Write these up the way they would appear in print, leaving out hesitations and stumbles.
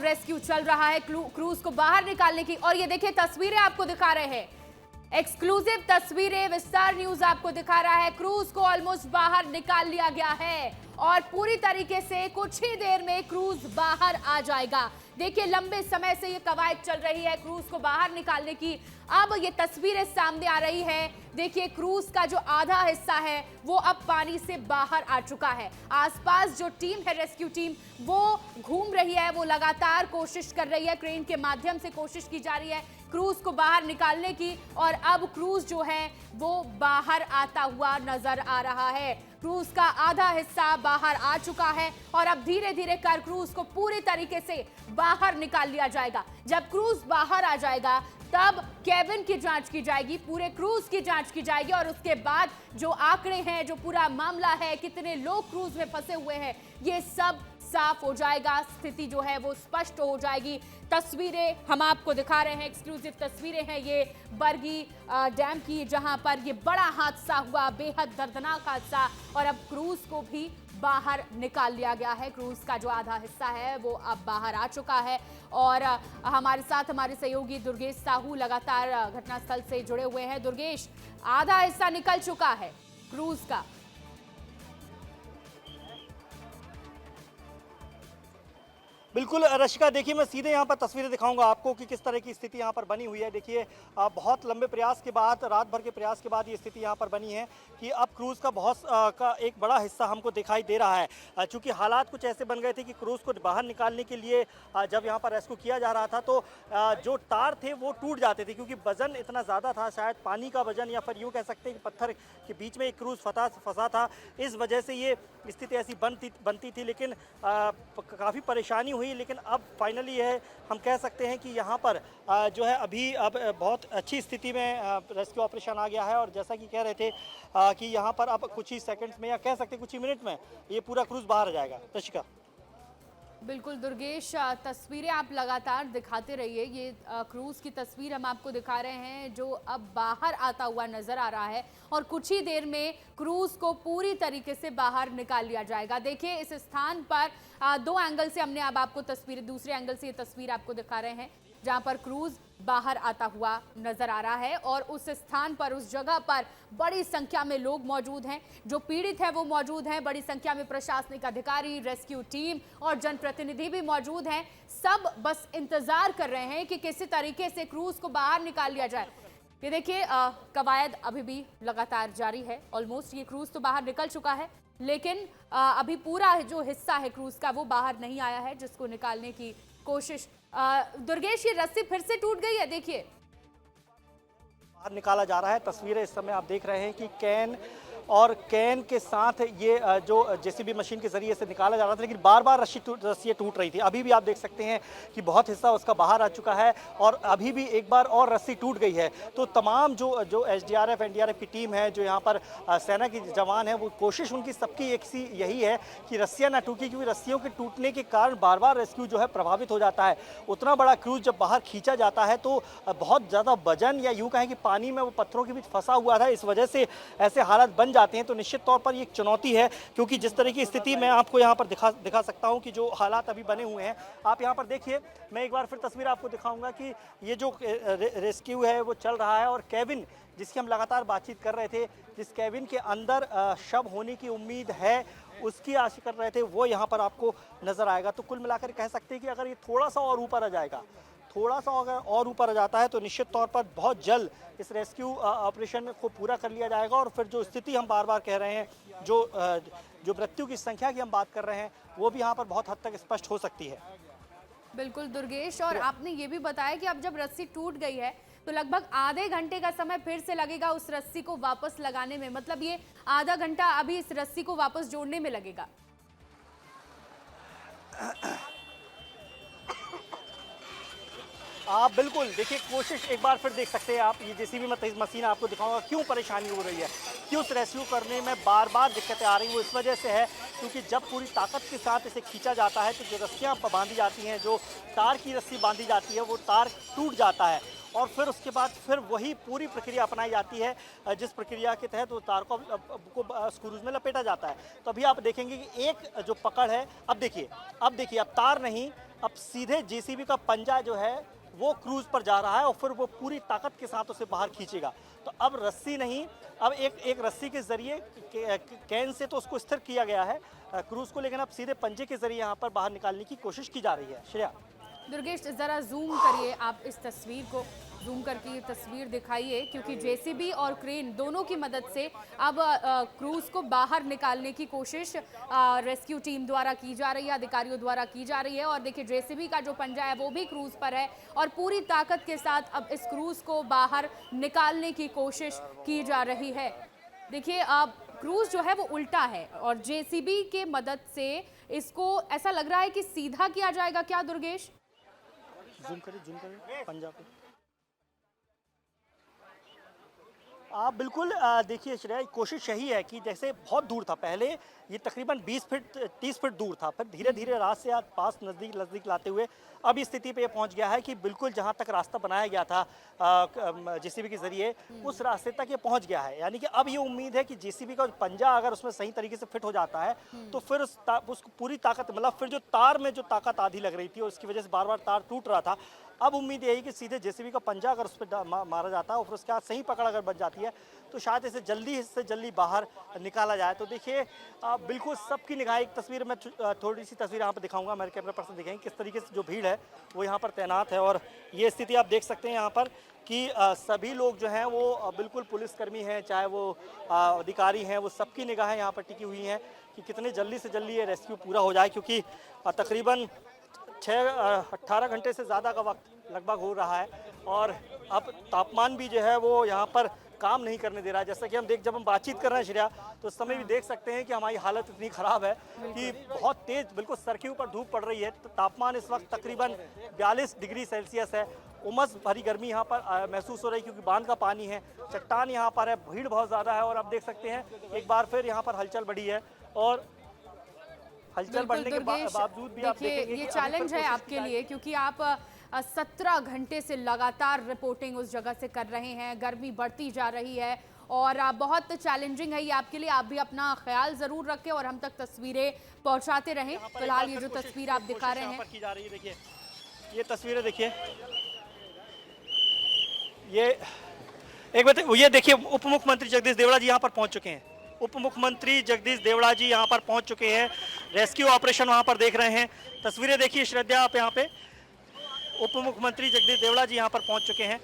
Rescue चल रहा है क्रूज को बाहर निकालने की। और ये देखिए तस्वीरें आपको दिखा रहे हैं, एक्सक्लूसिव तस्वीरें विस्तार न्यूज आपको दिखा रहा है। क्रूज को ऑलमोस्ट बाहर निकाल लिया गया है और पूरी तरीके से कुछ ही देर में क्रूज बाहर आ जाएगा। देखिए लंबे समय से ये कवायद चल रही है क्रूज को बाहर निकालने की। अब ये तस्वीरें सामने आ रही है। देखिए क्रूज का जो आधा हिस्सा है वो अब पानी से बाहर आ चुका है। आसपास जो टीम है रेस्क्यू टीम वो घूम रही है, वो लगातार कोशिश कर रही है, क्रेन के माध्यम से कोशिश की जा रही है क्रूज को बाहर निकालने की। और अब क्रूज जो है वो बाहर आता हुआ नजर आ रहा है। क्रूज का आधा हिस्सा बाहर आ चुका है और अब धीरे धीरे कर क्रूज को पूरी तरीके से बाहर निकाल लिया जाएगा। जब क्रूज बाहर आ जाएगा तब केबिन की जांच की जाएगी, पूरे क्रूज की जांच की जाएगी और उसके बाद जो आंकड़े हैं, जो पूरा मामला है, कितने लोग क्रूज में फंसे हुए हैं, ये सब साफ हो जाएगा। स्थिति जो है वो स्पष्ट हो जाएगी। तस्वीरें हम आपको दिखा रहे हैं, एक्सक्लूसिव तस्वीरें हैं ये बरगी डैम की, जहां पर ये बड़ा हादसा हुआ, बेहद दर्दनाक हादसा। और अब क्रूज को भी बाहर निकाल लिया गया है। क्रूज का जो आधा हिस्सा है वो अब बाहर आ चुका है। और हमारे साथ हमारे सहयोगी दुर्गेश साहू लगातार घटनास्थल से जुड़े हुए हैं। दुर्गेश, आधा हिस्सा निकल चुका है क्रूज का। बिल्कुल रशिका, देखिए मैं सीधे यहाँ पर तस्वीरें दिखाऊंगा आपको कि किस तरह की स्थिति यहाँ पर बनी हुई है। देखिए बहुत लंबे प्रयास के बाद, रात भर के प्रयास के बाद ये स्थिति यहाँ पर बनी है कि अब क्रूज़ का का एक बड़ा हिस्सा हमको दिखाई दे रहा है। चूँकि हालात कुछ ऐसे बन गए थे कि क्रूज़ को बाहर निकालने के लिए जब यहाँ पर रेस्क्यू किया जा रहा था तो जो तार थे वो टूट जाते थे, क्योंकि वजन इतना ज़्यादा था, शायद पानी का वजन या फिर यूँ कह सकते हैं कि पत्थर के बीच में एक क्रूज़ फंसा था। इस वजह से ये स्थिति ऐसी बनती थी, लेकिन काफ़ी परेशानी हुई। लेकिन अब फाइनली है, हम कह सकते हैं कि यहाँ पर जो है अभी अब बहुत अच्छी स्थिति में रेस्क्यू ऑपरेशन आ गया है। और जैसा कि कह रहे थे कि यहाँ पर अब कुछ ही सेकंड्स में या कह सकते हैं कुछ ही मिनट में ये पूरा क्रूज बाहर आ जाएगा। रशिका, बिल्कुल दुर्गेश, तस्वीरें आप लगातार दिखाते रहिए। ये क्रूज की तस्वीर हम आपको दिखा रहे हैं जो अब बाहर आता हुआ नजर आ रहा है और कुछ ही देर में क्रूज को पूरी तरीके से बाहर निकाल लिया जाएगा। देखिए इस स्थान पर दो एंगल से हमने अब आपको तस्वीरें, दूसरे एंगल से ये तस्वीर आपको दिखा रहे हैं जहां पर क्रूज बाहर आता हुआ नजर आ रहा है। और उस स्थान पर, उस जगह पर बड़ी संख्या में लोग मौजूद हैं, जो पीड़ित हैं वो मौजूद हैं। बड़ी संख्या में प्रशासनिक अधिकारी, रेस्क्यू टीम और जनप्रतिनिधि भी मौजूद हैं। सब बस इंतजार कर रहे हैं कि किसी तरीके से क्रूज को बाहर निकाल लिया जाए। ये देखिए कवायद अभी भी लगातार जारी है। ऑलमोस्ट ये क्रूज तो बाहर निकल चुका है, लेकिन अभी पूरा जो हिस्सा है क्रूज का वो बाहर नहीं आया है, जिसको निकालने की कोशिश। दुर्गेश, ये रस्सी फिर से टूट गई है, देखिए बाहर निकाला जा रहा है। तस्वीरें इस समय आप देख रहे हैं कि कैन के साथ ये जो जेसीबी मशीन के जरिए से निकाला जा रहा था, लेकिन बार बार रस्सियाँ टूट रही थी। अभी भी आप देख सकते हैं कि बहुत हिस्सा उसका बाहर आ चुका है और अभी भी एक बार और रस्सी टूट गई है। तो तमाम जो एसडीआरएफ एनडीआरएफ की टीम है, जो यहाँ पर सेना के जवान हैं, वो कोशिश उनकी सबकी एक सी यही है कि रस्सियाँ ना टूटी, क्योंकि रस्सियों के टूटने के कारण बार बार रेस्क्यू जो है प्रभावित हो जाता है। उतना बड़ा क्रूज जब बाहर खींचा जाता है तो बहुत ज़्यादा वजन, या यूँ कहें कि पानी में वो पत्थरों के बीच फंसा हुआ था, इस वजह से ऐसे हालात बन जाते हैं। तो निश्चित तौर पर ये एक चुनौती है, क्योंकि जिस तरह की स्थिति मैं आपको यहाँ पर दिखा सकता हूँ कि जो हालात अभी बने हुए हैं, आप यहाँ पर देखिए। मैं एक बार फिर तस्वीर आपको दिखाऊंगा कि ये जो रेस्क्यू है वो चल रहा है और केबिन जिसकी हम लगातार बातचीत कर रहे थे, जिस केबिन के अंदर शव होने की उम्मीद है, उसकी आशा कर रहे थे, वो यहाँ पर आपको नजर आएगा। तो कुल मिलाकर कह सकते हैं कि अगर ये थोड़ा सा और ऊपर आ जाएगा, थोड़ा सा अगर और ऊपर आ जाता है तो निश्चित तौर पर बहुत जल्द इस रेस्क्यू ऑपरेशन को पूरा कर लिया जाएगा। और फिर जो स्थिति हम बार बार कह रहे हैं, जो मृत्यु की संख्या की हम बात कर रहे हैं, वो भी यहाँ पर बहुत हद तक स्पष्ट हो सकती है। बिल्कुल दुर्गेश, और आपने ये भी बताया कि अब जब रस्सी टूट गई है तो लगभग आधे घंटे का समय फिर से लगेगा उस रस्सी को वापस लगाने में। मतलब ये आधा घंटा अभी इस रस्सी को वापस जोड़ने में लगेगा। आप बिल्कुल देखिए, कोशिश एक बार फिर देख सकते हैं आप। ये जेसीबी मशीन आपको दिखाऊंगा क्यों परेशानी हो रही है, क्यों इस रेस्क्यू करने में बार बार दिक्कतें आ रही हैं। वो इस वजह से है क्योंकि जब पूरी ताकत के साथ इसे खींचा जाता है तो जो रस्सियाँ बांधी जाती हैं, जो तार की रस्सी बांधी जाती है, वो तार टूट जाता है और फिर उसके बाद फिर वही पूरी प्रक्रिया अपनाई जाती है, जिस प्रक्रिया के तहत वो तार को स्क्रूज में लपेटा जाता है। तो अभी आप देखेंगे कि एक जो पकड़ है, अब देखिए अब तार नहीं, अब सीधे जेसीबी का पंजा जो है वो क्रूज पर जा रहा है और फिर वो पूरी ताकत के साथ उसे बाहर खींचेगा। तो अब रस्सी नहीं, अब एक रस्सी के जरिए कैन से तो उसको स्थिर किया गया है क्रूज को, लेकिन अब सीधे पंजे के जरिए यहाँ पर बाहर निकालने की कोशिश की जा रही है। श्रेया, दुर्गेश जरा जूम करिए आप इस तस्वीर को, जूम करके ये तस्वीर दिखाइए, क्योंकि जेसीबी और क्रेन दोनों की मदद से अब क्रूज को बाहर निकालने की कोशिश रेस्क्यू टीम द्वारा की जा रही है, अधिकारियों द्वारा की जा रही है। और देखिए जेसीबी का जो पंजा है वो भी क्रूज पर है और पूरी ताकत के साथ अब इस क्रूज को बाहर निकालने की कोशिश की जा रही है। देखिए अब क्रूज जो है वो उल्टा है और जेसीबी के मदद से इसको ऐसा लग रहा है कि सीधा किया जाएगा क्या दुर्गेश? जूम करिए पंजाब पे। आप बिल्कुल देखिए श्रेया, कोशिश यही है कि जैसे बहुत दूर था पहले, ये तकरीबन 20 फीट 30 फीट दूर था, फिर धीरे धीरे रात से आज पास नज़दीक लाते हुए अब इस स्थिति पे ये पहुंच गया है कि बिल्कुल जहां तक रास्ता बनाया गया था जेसीबी के जरिए उस रास्ते तक ये पहुंच गया है। यानी कि अब ये उम्मीद है कि जेसीबी का पंजा अगर उसमें सही तरीके से फिट हो जाता है तो फिर उसको पूरी ताकत, मतलब फिर जो तार में जो ताकत आधी लग रही थी और उसकी वजह से बार बार तार टूट रहा था, अब उम्मीद यही कि सीधे जेसीबी का पंजा अगर उस पर मारा जाता है और फिर उसके बाद सही पकड़ अगर बच जाती है तो शायद इसे जल्दी से जल्दी बाहर निकाला जाए। तो देखिए बिल्कुल सबकी निगाह, एक तस्वीर में थोड़ी सी तस्वीर यहाँ पर दिखाऊंगा, मेरे कैमरा पर्सन दिखाएंगे किस तरीके से जो भीड़ है वो यहाँ पर तैनात है। और ये स्थिति आप देख सकते हैं यहाँ पर कि सभी लोग जो हैं वो बिल्कुल पुलिसकर्मी हैं, चाहे वो अधिकारी हैं, वो सबकी निगाहें यहाँ पर टिकी हुई हैं कि कितने जल्दी से जल्दी ये रेस्क्यू पूरा हो जाए, क्योंकि तकरीबन 18 घंटे से ज़्यादा का वक्त लगभग हो रहा है और अब तापमान भी जो है वो यहाँ पर काम नहीं करने दे रहा है। जैसा कि जब हम बातचीत कर रहे हैं श्रेया, तो उस समय भी देख सकते हैं कि हमारी हालत इतनी ख़राब है कि बहुत तेज़ बिल्कुल सर के ऊपर धूप पड़ रही है। तो तापमान इस वक्त तकरीबन 42 डिग्री सेल्सियस है। उमस भरी गर्मी यहाँ पर महसूस हो रही है क्योंकि बांध का पानी है, चट्टान यहाँ पर है, भीड़ बहुत ज़्यादा है। और अब देख सकते हैं एक बार फिर यहाँ पर हलचल बढ़ी है और हलचल बढ़ने के बावजूद भी आप देखेंगे ये चैलेंज है आपके लिए, क्योंकि आप 17 घंटे से लगातार रिपोर्टिंग उस जगह से कर रहे हैं, गर्मी बढ़ती जा रही है और बहुत चैलेंजिंग है ये आपके लिए। आप भी अपना ख्याल जरूर रखें और हम तक तस्वीरें पहुंचाते रहें। फिलहाल ये जो तस्वीर आप दिखा रहे हैं, की जा रही है, देखिए ये तस्वीरें देखिए, ये देखिए उप मुख्यमंत्री जगदीश देवड़ा जी यहाँ पर पहुंच चुके हैं। उप मुख्यमंत्री जगदीश देवड़ा जी यहाँ पर पहुंच चुके हैं, रेस्क्यू ऑपरेशन वहाँ पर देख रहे हैं। तस्वीरें देखिए श्रद्धा आप यहाँ पे, उप मुख्यमंत्री जगदीश देवड़ा जी यहाँ पर पहुँच चुके हैं।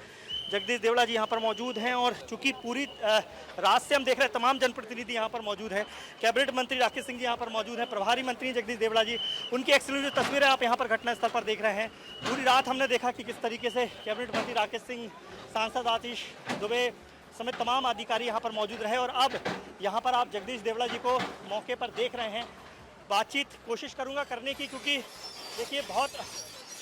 जगदीश देवड़ा जी यहाँ पर मौजूद हैं और चूंकि पूरी रात से हम देख रहे हैं तमाम जनप्रतिनिधि यहाँ पर मौजूद हैं। कैबिनेट मंत्री राकेश सिंह जी यहाँ पर मौजूद हैं, प्रभारी मंत्री जगदीश देवड़ा जी, उनकी एक्सक्लूसिव तस्वीरें आप यहाँ पर घटनास्थल पर देख रहे हैं। पूरी रात हमने देखा कि किस तरीके से कैबिनेट मंत्री राकेश सिंह, सांसद आतिश दुबे समेत तमाम अधिकारी यहाँ पर मौजूद रहे और अब यहाँ पर आप जगदीश देवड़ा जी को मौके पर देख रहे हैं। बातचीत कोशिश करूँगा करने की, क्योंकि देखिए बहुत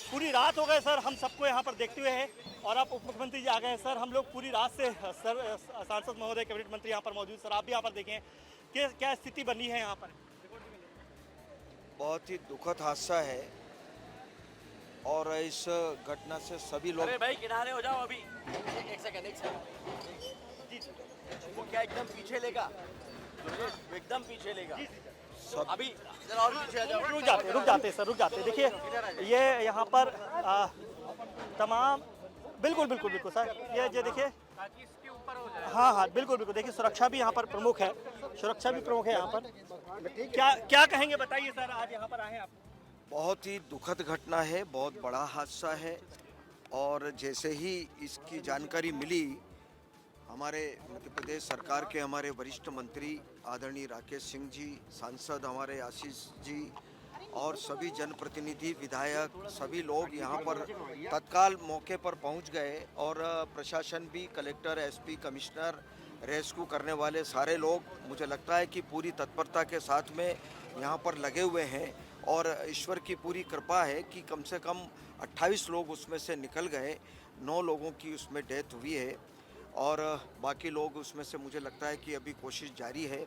पूरी रात हो गए सर हम सबको यहाँ पर देखते हुए हैं और आप उप मुख्यमंत्री जी आ गए हैं सर। हम लोग पूरी रात से सर सांसद महोदय, कैबिनेट मंत्री यहाँ पर मौजूद, सर आप भी यहाँ पर देखें कि क्या स्थिति बनी है यहाँ पर। बहुत ही दुखद हादसा है और इस घटना से सभी लोग, अरे भाई किनारे हो जाओ अभी, एक सेकंड वो क्या एकदम पीछे लेगा, एकदम पीछे लेगा सब अभी जरा और पीछे आ जाओ। रुक जाते सर, रुक जाते। देखिए ये यहाँ पर तमाम बिल्कुल सर, ये देखिए, हाँ बिल्कुल देखिए सुरक्षा भी यहाँ पर प्रमुख है, सुरक्षा भी प्रमुख है यहाँ पर। क्या कहेंगे बताइए सर, आज यहाँ पर आए हैं आप। बहुत ही दुखद घटना है, बहुत बड़ा हादसा है और जैसे ही इसकी जानकारी मिली, हमारे मध्य प्रदेश सरकार के हमारे वरिष्ठ मंत्री आदरणीय राकेश सिंह जी, सांसद हमारे आशीष जी और सभी जनप्रतिनिधि, विधायक, सभी लोग यहाँ पर तत्काल मौके पर पहुँच गए और प्रशासन भी, कलेक्टर, एसपी, कमिश्नर, रेस्क्यू करने वाले सारे लोग, मुझे लगता है कि पूरी तत्परता के साथ में यहाँ पर लगे हुए हैं और ईश्वर की पूरी कृपा है कि कम से कम 28 लोग उसमें से निकल गए, 9 लोगों की उसमें डेथ हुई है और बाकी लोग उसमें से, मुझे लगता है कि अभी कोशिश जारी है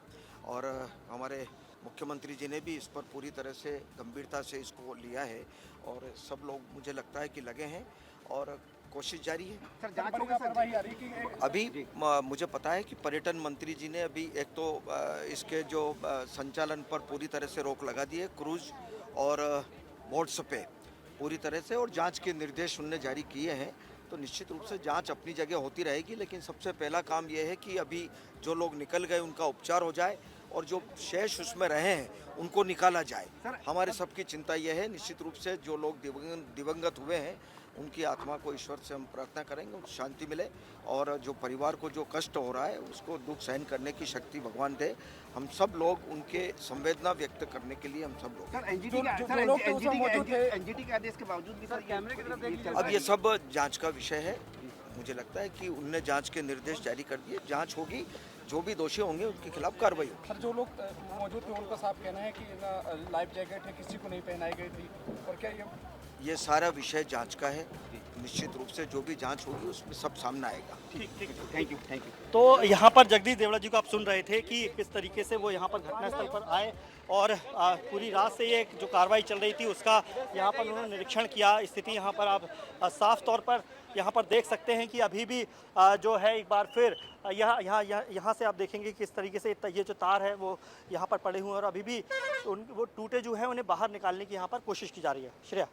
और हमारे मुख्यमंत्री जी ने भी इस पर पूरी तरह से गंभीरता से इसको लिया है और सब लोग मुझे लगता है कि लगे हैं और कोशिश जारी है। सर जांच होगी, कार्रवाई आ रही कि अभी मुझे पता है कि पर्यटन मंत्री जी ने अभी एक तो इसके जो संचालन पर पूरी तरह से रोक लगा दी है, क्रूज और बोट्स पे, पूरी तरह से, और जांच के निर्देश उनने जारी किए हैं। तो निश्चित रूप से जांच अपनी जगह होती रहेगी, लेकिन सबसे पहला काम यह है कि अभी जो लोग निकल गए उनका उपचार हो जाए और जो शेष उसमें रहे हैं उनको निकाला जाए। हमारे सबकी चिंता यह है, निश्चित रूप से जो लोग दिवंगत हुए हैं उनकी आत्मा को ईश्वर से हम प्रार्थना करेंगे, उनको शांति मिले, और जो परिवार को जो कष्ट हो रहा है उसको दुख सहन करने की शक्ति भगवान दे। हम सब लोग उनके संवेदना व्यक्त करने के लिए हम सब लोग सर एनजीटी के आदेश के बावजूद भी सर कैमरे की तरफ देखिए। अब ये सब जांच का विषय है। मुझे लगता है कि उनने जांच के निर्देश जारी कर दिए, जांच होगी, जो भी दोषी होंगे उनके खिलाफ कार्रवाई होगी। सर जो लोग मौजूद थे उनका साफ कहना है कि लाइफ जैकेट है किसी को नहीं पहनाई गई थी, और क्या ये सारा विषय जांच का है। निश्चित रूप से जो भी जांच होगी उसमें सब सामने आएगा। Thank you. तो यहाँ पर जगदीश देवड़ा जी को आप सुन रहे थे कि किस तरीके से वो यहाँ पर घटनास्थल पर आए और पूरी रात से ये जो कार्रवाई चल रही थी उसका यहाँ पर उन्होंने निरीक्षण किया। स्थिति यहाँ पर आप साफ तौर पर यहाँ पर देख सकते हैं कि अभी भी जो है एक बार फिर यहाँ से आप देखेंगे किस तरीके से ये जो तार है वो यहाँ पर पड़े हुए हैं और अभी भी वो टूटे जो है उन्हें बाहर निकालने की यहाँ पर कोशिश की जा रही है। श्रेया।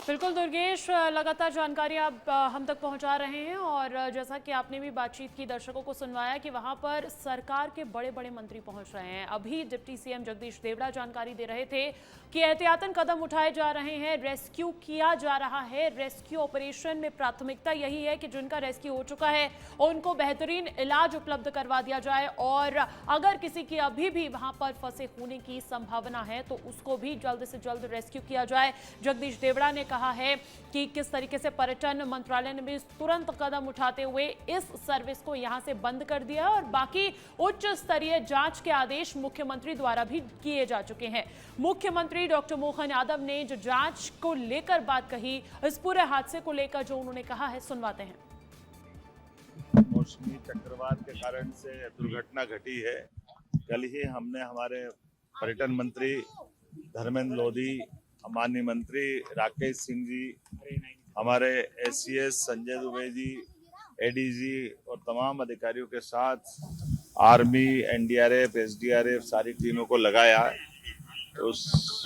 बिल्कुल दुर्गेश, लगातार जानकारी आप हम तक पहुंचा रहे हैं और जैसा कि आपने भी बातचीत की, दर्शकों को सुनवाया कि वहां पर सरकार के बड़े बड़े मंत्री पहुंच रहे हैं। अभी डिप्टी सीएम जगदीश देवड़ा जानकारी दे रहे थे कि एहतियातन कदम उठाए जा रहे हैं, रेस्क्यू किया जा रहा है। रेस्क्यू ऑपरेशन में प्राथमिकता यही है कि जिनका रेस्क्यू हो चुका है उनको बेहतरीन इलाज उपलब्ध करवा दिया जाए, और अगर किसी की अभी भी वहां पर फंसे होने की संभावना है तो उसको भी जल्द से जल्द रेस्क्यू किया जाए। जगदीश देवड़ा ने कहा है कि किस तरीके से पर्यटन मंत्रालय ने भी तुरंत कदम उठाते हुए इस सर्विस को यहां से बंद कर दिया और बाकी उच्च स्तरीय जांच के आदेश मुख्यमंत्री द्वारा भी किए जा चुके हैं। मुख्यमंत्री डॉक्टर मोहन यादव ने जो जांच को लेकर बात कही, इस पूरे हादसे को लेकर जो उन्होंने कहा है, सुनवाते हैं। मौसमी चक्रवात के कारण से दुर्घटना घटी है। कल ही हमने हमारे पर्यटन मंत्री धर्मेंद्र लोधी, माननीय मंत्री राकेश सिंह जी, हमारे एससीएस संजय दुबे जी, एडीजी और तमाम अधिकारियों के साथ आर्मी, एनडीआरएफ, एसडीआरएफ सारी टीमों को लगाया। उस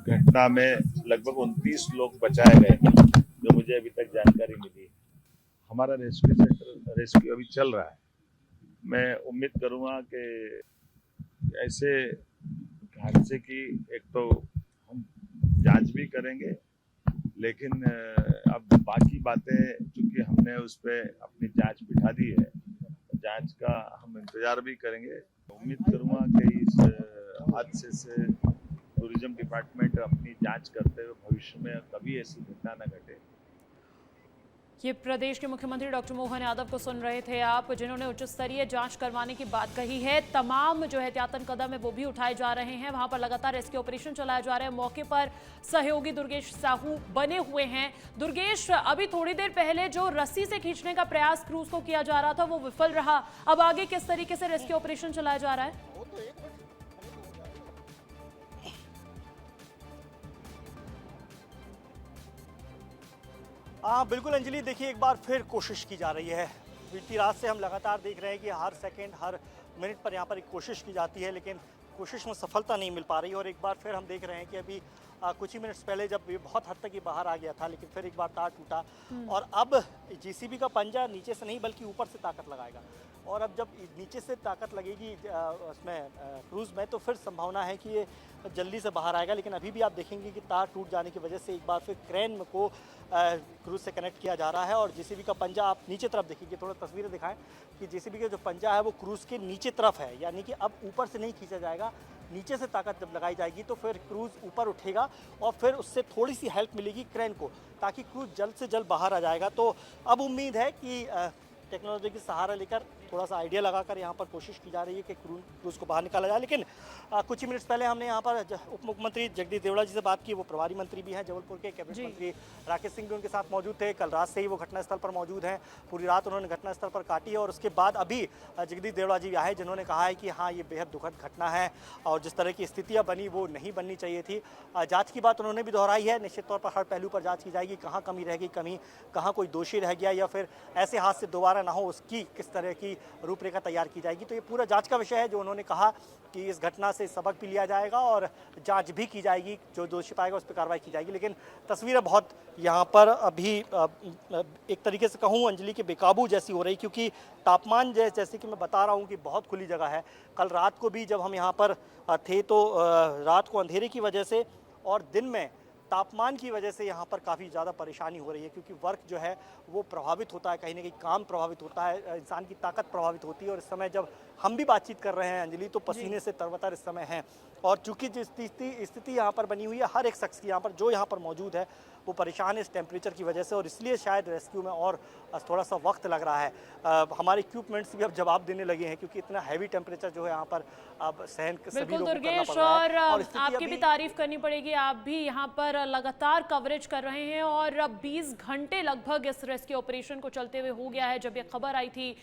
घटना में लगभग 29 लोग बचाए गए, जो मुझे अभी तक जानकारी मिली। हमारा रेस्क्यू अभी चल रहा है। मैं उम्मीद करूंगा कि ऐसे हादसे की एक तो हम जांच भी करेंगे, लेकिन अब बाकी बातें चूंकि हमने उस पर अपनी जांच बिठा दी है, जांच का हम इंतजार भी करेंगे। उम्मीद करूंगा कि इस हादसे से टूरिज्म डिपार्टमेंट अपनी जांच करते हुए भविष्य में कभी ऐसी घटना न घटे। ये प्रदेश के मुख्यमंत्री डॉक्टर मोहन यादव को सुन रहे थे आप, जिन्होंने उच्च स्तरीय जांच करवाने की बात कही है। तमाम जो एहतियातन कदम है वो भी उठाए जा रहे हैं। वहां पर लगातार रेस्क्यू ऑपरेशन चलाया जा रहा है। मौके पर सहयोगी दुर्गेश साहू बने हुए हैं। दुर्गेश, अभी थोड़ी देर पहले जो रस्सी से खींचने का प्रयास क्रूज को किया जा रहा था वो विफल रहा, अब आगे किस तरीके से रेस्क्यू ऑपरेशन चलाया जा रहा है? हाँ बिल्कुल अंजलि, देखिए एक बार फिर कोशिश की जा रही है। बीती रात से हम लगातार देख रहे हैं कि हर सेकंड हर मिनट पर यहाँ पर एक कोशिश की जाती है, लेकिन कोशिश में सफलता नहीं मिल पा रही। और एक बार फिर हम देख रहे हैं कि अभी कुछ ही मिनट्स पहले जब ये बहुत हद तक ये बाहर आ गया था, लेकिन फिर एक बार तार टूटा और अब जेसीबी का पंजा नीचे से नहीं बल्कि ऊपर से ताकत लगाएगा। और अब जब नीचे से ताकत लगेगी उसमें क्रूज़ में, तो फिर संभावना है कि ये जल्दी से बाहर आएगा। लेकिन अभी भी आप देखेंगे कि तार टूट जाने की वजह से एक बार फिर क्रेन को क्रूज़ से कनेक्ट किया जा रहा है। और जेसीबी का पंजा आप नीचे तरफ देखिए, थोड़ा तस्वीरें दिखाएं कि जेसीबी का जो पंजा है वो क्रूज़ के नीचे तरफ है, यानी कि अब ऊपर से नहीं खींचा जाएगा, नीचे से ताकत जब लगाई जाएगी तो फिर क्रूज़ ऊपर उठेगा और फिर उससे थोड़ी सी हेल्प मिलेगी क्रेन को, ताकि क्रूज़ जल्द से जल्द बाहर आ जाएगा। तो अब उम्मीद है कि टेक्नोलॉजी की सहारा लेकर थोड़ा सा आइडिया लगाकर यहाँ पर कोशिश की जा रही है कि क्रूज़ को बाहर निकाला जाए। लेकिन कुछ ही मिनट्स पहले हमने यहाँ पर उप मुख्यमंत्री जगदीश देवड़ा जी से बात की। वो प्रभारी मंत्री भी हैं जबलपुर के, कैबिनेट मंत्री राकेश सिंह भी उनके साथ मौजूद थे। कल रात से ही वो घटनास्थल पर मौजूद हैं, पूरी रात उन्होंने घटनास्थल पर काटी है। और उसके बाद अभी जगदीश देवड़ा जी आए, जिन्होंने कहा है कि हाँ, ये बेहद दुखद घटना है और जिस तरह की स्थितियाँ बनी वो नहीं बननी चाहिए थी। जाँच की बात उन्होंने भी दोहराई है। निश्चित तौर पर हर पहलू पर जाँच की जाएगी, कहाँ कमी रहेगी, कहाँ कोई दोषी रह गया या फिर ऐसे हादसे दोबारा ना हो, उसकी किस तरह की रूपरेखा तैयार की जाएगी। तो ये पूरा जांच का विषय है, जो उन्होंने कहा कि इस घटना से सबक भी लिया जाएगा और जांच भी की जाएगी, जो दोषी पाएगा उस पर कार्रवाई की जाएगी। लेकिन तस्वीरें बहुत यहाँ पर अभी एक तरीके से कहूँ अंजलि के बेकाबू जैसी हो रही, क्योंकि तापमान जैसे कि मैं बता रहा हूँ कि बहुत खुली जगह है। कल रात को भी जब हम यहाँ पर थे तो रात को अंधेरे की वजह से और दिन में तापमान की वजह से यहाँ पर काफ़ी ज़्यादा परेशानी हो रही है, क्योंकि वर्क जो है वो प्रभावित होता है, कहीं ना कहीं काम प्रभावित होता है, इंसान की ताकत प्रभावित होती है। और इस समय जब हम भी बातचीत कर रहे हैं अंजलि, तो पसीने से तरबतर इस समय हैं। और चूंकि जिस स्थिति यहाँ पर बनी हुई है, हर एक शख्स की यहाँ पर जो यहाँ पर मौजूद है वो परेशान है इस टेम्परेचर की वजह से, और इसलिए शायद रेस्क्यू में और थोड़ा सा वक्त लग रहा है। हमारे इक्विपमेंट्स भी अब जवाब देने लगे हैं, क्योंकि इतना हैवी टेम्परेचर जो है यहाँ पर अब सहन सभी बिल्कुल लोगों को करना दुर्गेश, पड़ रहा है। और स्थिति आपकी अभी- भी तारीफ करनी पड़ेगी, आप भी यहाँ पर लगातार कवरेज कर रहे हैं और 20 घंटे लगभग इस रेस्क्यू ऑपरेशन को चलते हुए हो गया है जब ये खबर आई थी।